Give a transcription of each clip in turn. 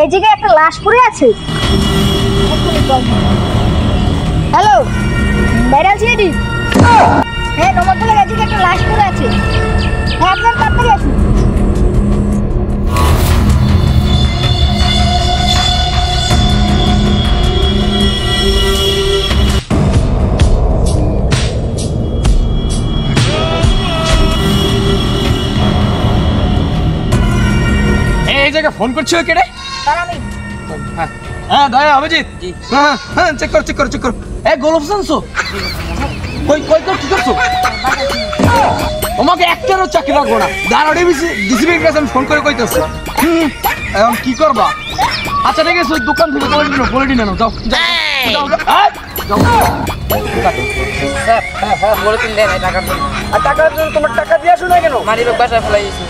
এই জায়গায় একটা লাশ পড়ে আছে। হ্যালো, বাইরে আছি এটি। হ্যাঁ, নমস্কার, এই জায়গায় একটা লাশ পড়ে আছে। হ্যাঁ, আপনার তাড়াতাড়ি আসুন। এই জায়গায় ফোন করছো কে রে? আমি হ্যাঁ দয়া অভিজিৎ, হ্যাঁ হ্যাঁ চেক কর এই গোলফ জানছো? কই কি করছো? তোমাকে একটারও চাকরি রাখবো না। দাঁড়াও ডিসিপির কাছে আমি ফোন করে কইতেছি। এখন কি করবা? আচ্ছা ঠিক আছে, ওই দোকান থেকে বলে দিন যাও হ্যাঁ বলে দিন দেন টাকার জন্য। আর টাকার জন্য তোমার টাকা দিয়ে আসো না কেন? মানি ব্যাগ বাসায় ফেলাইছি।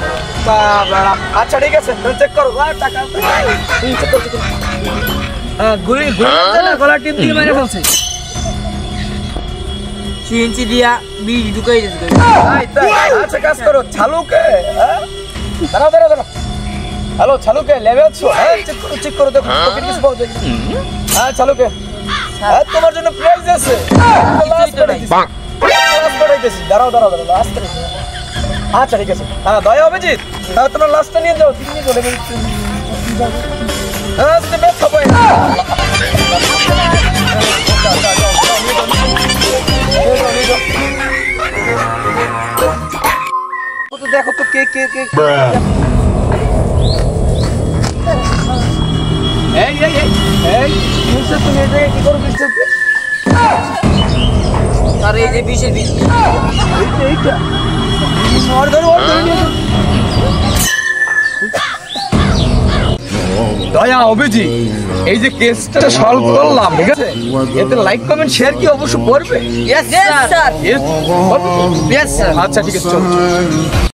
আচ্ছা ঠিক আছে, চেক করো টাকা চেক করো। গুলি গলা টিপ দিয়ে মেরে ফেলছে। সিএনসি দিয়া বিষ ঢুকাই দিয়েছে। আচ্ছা কাজ করো ছালুকে। দাঁড়াও হ্যালো ছালুকে, লেবে আছো? হ্যাঁ চেক করো দেখো পকেট কিছু পাও দেখি। হ্যাঁ ছালুকে, হ্যাঁ তোমার জন্য প্রাইজ আছে। দাঁড়াও লাস্ট। আচ্ছা ঠিক আছে। হ্যাঁ দয়া অভিজিৎ, হ্যাঁ তোমার লাস্টটা নিয়ে যাও। হ্যাঁ বেশ সবাই দেখো তো কে তুমি এটা কি করো? আর এই যে বিষের বিষ দয়া অভিজিৎ, এই যে কেসটা সলভ করলাম, ঠিক আছে? এতে লাইক কমেন্ট শেয়ার কি অবশ্যই করবে? Yes sir. আচ্ছা ঠিক আছে চলো।